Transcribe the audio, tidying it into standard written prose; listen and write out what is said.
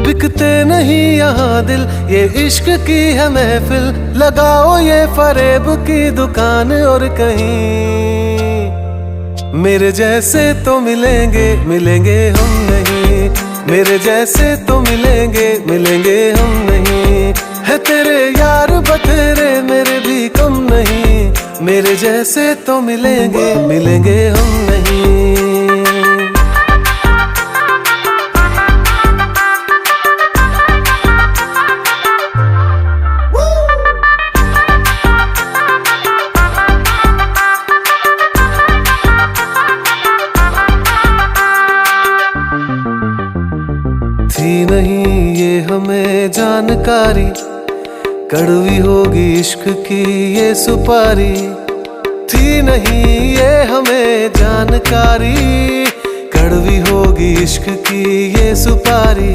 बिकते नहीं यहाँ दिल, ये इश्क की है महफिल। लगाओ ये फरेब की दुकान और कहीं मेरे जैसे तो मिलेंगे, मिलेंगे हम नहीं। मेरे जैसे तो मिलेंगे, मिलेंगे हम नहीं। है तेरे यार बतेरे, मेरे भी कम नहीं। मेरे जैसे तो मिलेंगे, मिलेंगे हम नहीं। थी नहीं ये हमें जानकारी, कड़वी होगी इश्क की ये सुपारी। थी नहीं ये हमें जानकारी, कड़वी होगी इश्क की ये सुपारी।